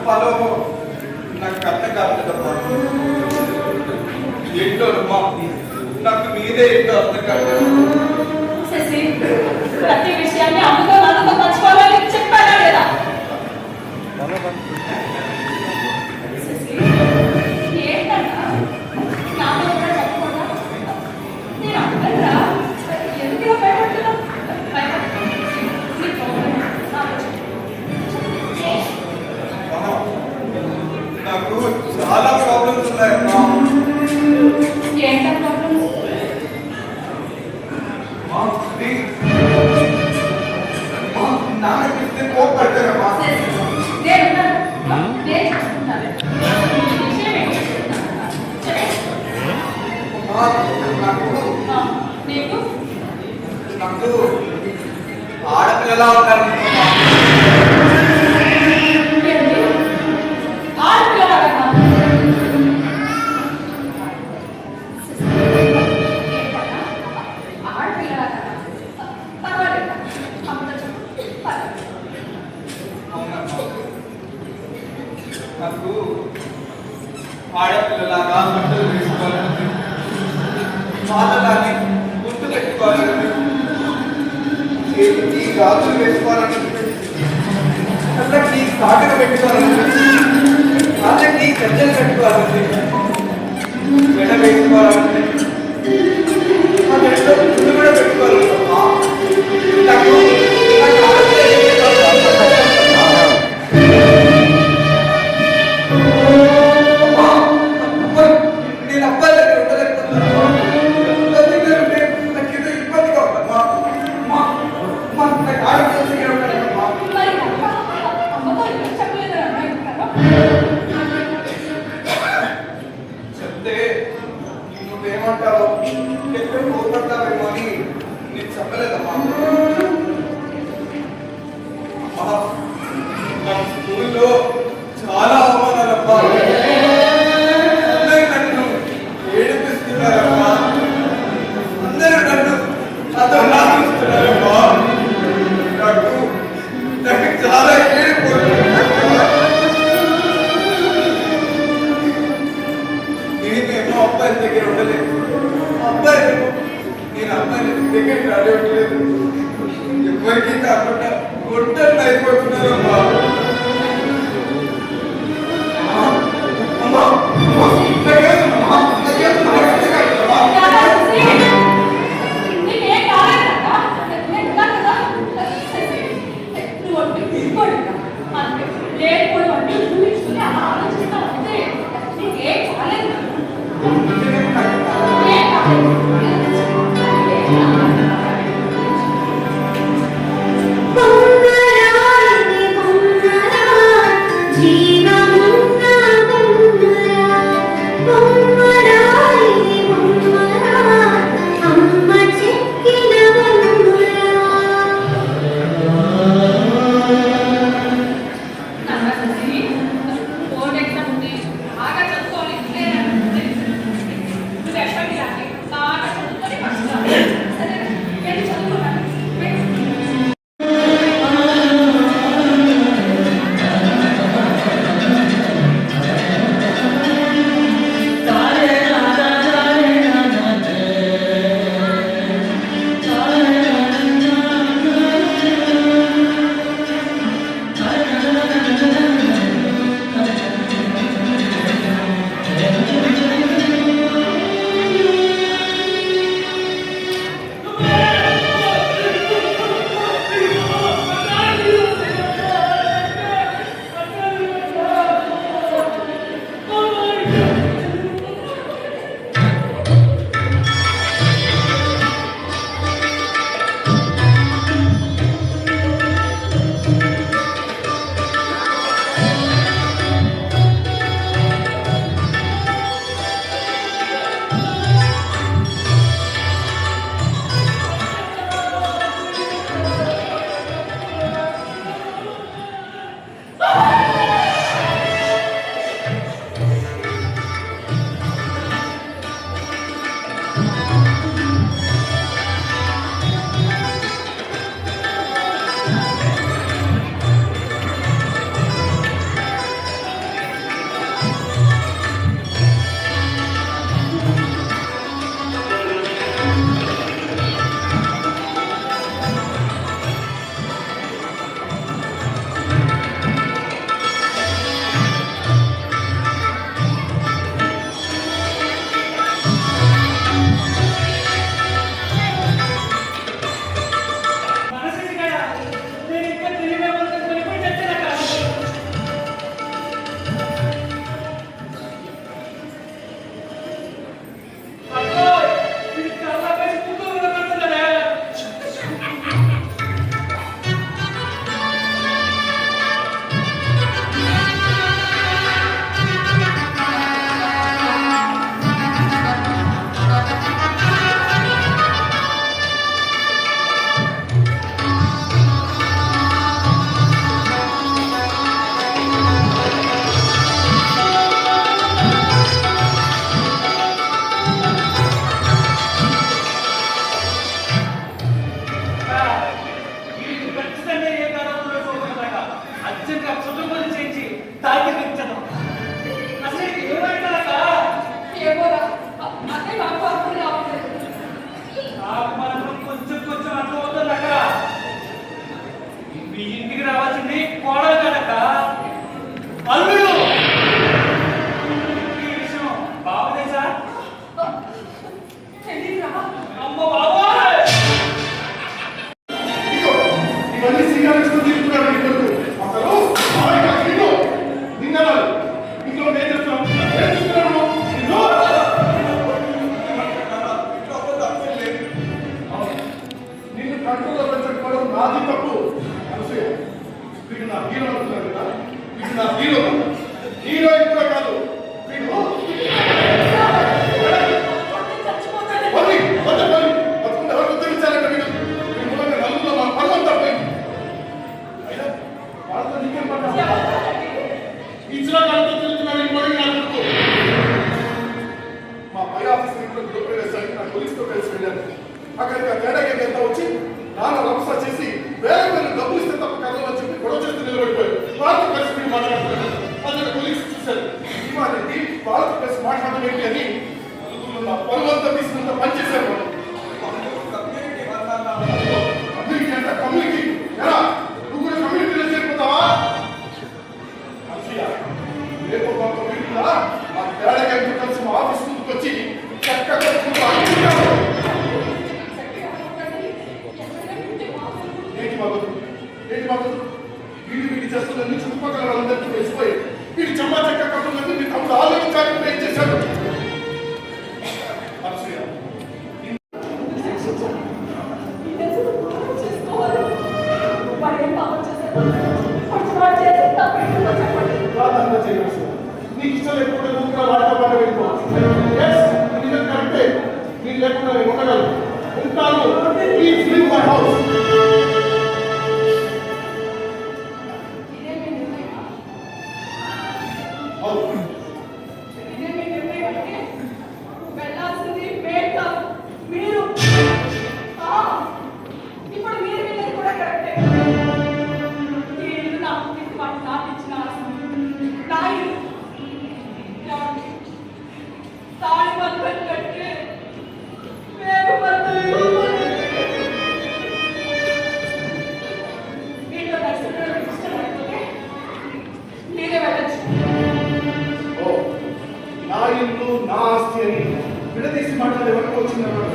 చెప్పాలో నాకు అర్థం కాలేదమ్మా. ఏంటో అమ్మా, నాకు మీదే ఏంటో అర్థం కాలేదు. ప్రతి విషయాన్ని అమ్మతో నాన్నతో పంచుకోవాలని చెప్పాడా లేదా? ఏంటన్నా నాతో కూడా చెప్పకుండా నేను అక్కడరా ఎందుకు భయపడుతున్నా? నాకు చాలా ప్రాబ్లమ్స్ ఉన్నాయమ్మా. ఏంటా ప్రాబ్లమ్స్? నాన్నకిస్తే కోపడతారమ్మా. నాకు ఆడపిల్లలా ఉంటారు. నాకు ఆడపిల్లలాగా బట్టలు వేసుకోవాలని, వాళ్ళలాగే గుర్తు పెట్టుకోవాలని, చేతికి గాజులు వేసుకోవాలని, కళ్ళకి కాటుక పెట్టుకోవాలని, కాళ్ళకి గజ్జలు కట్టుకోవాలని, మెడ వేసుకోవాలని, ఆ మెడలో గుడ్డు కూడా పెట్టుకోవాలని. నాకు నువ్వేమంటావు, ఎక్కడ కోపడతావేమో అని నేను చెప్పలేదమ్మా. నా స్కూల్లో చాలా అవమానాలమ్మా. అందరూ నన్ను ఏడిపిస్తున్నారమ్మా. అందరూ నన్ను అదలా చూస్తున్నారమ్మా. నాకు చాలా ఏడిపోతుంది. నేనేమో అబ్బాయి దగ్గర ఉండలేదు, అబ్బాయి నేను అబ్బాయి దగ్గరికి రాలేవట్లేదు. ఎవరికి కాకుండా ఒంటరి అయిపోతున్నారమ్మా. Bye. కొట్టడం నాది తప్పు. అనసూయ, వీడు నా హీరో అనుకున్నాడు కదా, వీడు నా హీరో. హీరో కూడా కాదు వీడు. చచ్చిపోతాడు. పని బతుకుంటే ఎవరు ఉద్ధరించాలంటే వీడు మూలంగా నలుగులో మా పర్వం తప్పైంది. అయినా వాళ్ళతో నీకేం పడ్డా ఇచ్చిన కాలంతో తెలుస్తున్నాడు ఈ మొదటి నాకు. మా పై ఆఫీస్ గృహప్రవేశానికి నా పోలీసుతో కలిసి వెళ్ళాను. అక్కడికి ఆ తేడా ఎంత వచ్చి నాన్న రభస చేసి వేరే వేరే డబ్బులు ఇస్తే తప్ప కథలు అని చెప్పి గొడవ చేస్తూ నిలబడిపోయారు. వాళ్ళతో కలిసి మీరు మాట్లాడుతున్నారు. అతను పోలీసు చూశారు. ఇవాళ వాళ్ళతో కలిసి మాట్లాడడం ఏంటి అని నలుగురు నా పరువంతా తీసుకున్నంత పనిచేశారు. కమ్యూనిటీ అంటే కమ్యూనిటీ ఎలా నువ్వు కూడా కమ్యూనిటీలో చేరిపోతావా? రేపు మా కమ్యూనిటీలో మా తేడా కలిసి మా ఆఫీస్ ముందుకు వచ్చి చక్కగా ఏంటి బాబు వీడి చేస్తున్న చుట్టుపక్కల వాళ్ళందరికీ తెలిసిపోయి వీడి చెమ్మా చెక్క కట్టుకుంటే మీ తమ్ముడు ఆలోచించాలని ఏం చేశాడు? నీకు ఇష్టం లేకపోతే నువ్వు వాడతా పాట వెళ్ళిపో. కరెక్టే, నీకు లేకుండా నేను ఉండగలను. ఉంటాను. Please leave my house. వెళ్ళాల్సింది పేట మీరు. ఇప్పుడు మీరు వెళ్ళేది కూడా కరెక్టే. ఈ ఇల్లు నాకు ఇచ్చిన నా ఇల్లు తాళి బద్దలు కట్టి వేరు బద్దలు వీటిలో దర్శనం ఇష్టమైపోతే మీరే వెళ్ళచ్చు. నా ఇల్లు నా ఆస్తి అని విడదీసి మాట్లాడే వరకు వచ్చిందన్నమాట.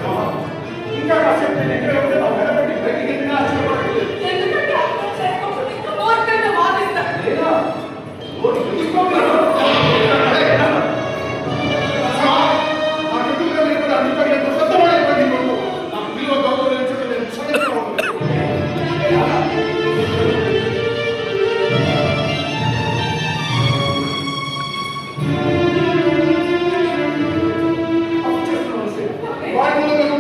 ఇంకా కాసేపు నేను ఎక్కడ ఉంటే నా వెనబట్టి బయటికి వెళ్ళినా ఆశ్చర్యపడలేదు. ఎందుకంటే అర్థం చేసుకోకుండా ఇంకా మోర్కంగా వాదిస్తారు. లేదా వాడి మూలంగా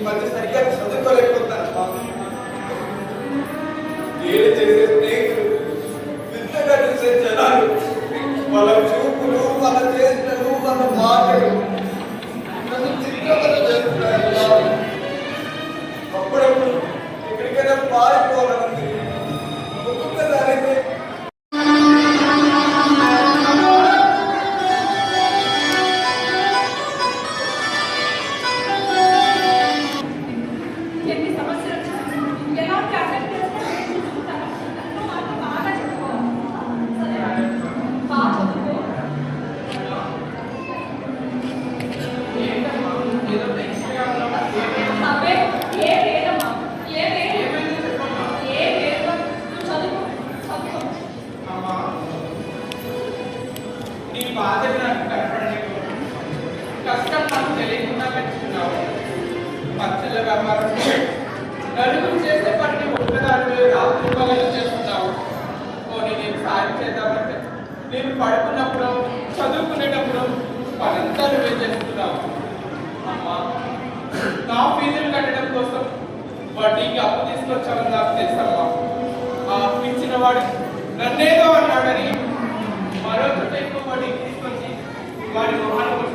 మధ్య సరిగ్గా చదువుకోలేకపోతున్నానమ్మా. నేను చేసే స్నేహితులు, వింతగా చూసే జనాలు, వాళ్ళ చూపులు, వాళ్ళ చేష్టలు, వాళ్ళ మాటలు నన్ను చిత్రవద చేస్తున్నాయమ్మా. అప్పుడప్పుడు ఎక్కడికైనా పారిపోవాలనుంది. ఒక్కొక్కసారైతే ఎన్ని సమస్యలు వచ్చినా ఎలాంటి అడ్డంకులు వచ్చినా నేను చూసుకుంటాను. నువ్వు మాత్రం బాగా చెప్పుకోవాలి. సరే బాగా చదువుకో. అబ్బే ఏ లేదమ్మా, ఏ లేదు, ఏ లేదు. నువ్వు చదువుకో, చదువుకో. అమ్మా, నీ బాధలు నాకు కనపడలేదు. కష్టం నాకు తెలియకుండా పెంచుకున్నావు. పచ్చళ్ళ వ్యాపారం నలుగురు చేసే పని ఒక్కదాని రాత్రి పగలు చేస్తున్నావు. పోనీ నేను సాయం చేద్దామంటే నేను పడుకున్నప్పుడు చదువుకునేటప్పుడు పనంతా నువ్వే చేస్తున్నావు. అమ్మా, నా ఫీజులు కట్టడం కోసం వడ్డీకి అప్పు తీసుకొచ్చావని నాకు తెలుసమ్మా. ఆ అప్పు ఇచ్చిన వాడు నన్నేదో అన్నాడని మరో ఎక్కువ వడ్డీకి తీసుకొచ్చి వాడి మొహాన్ని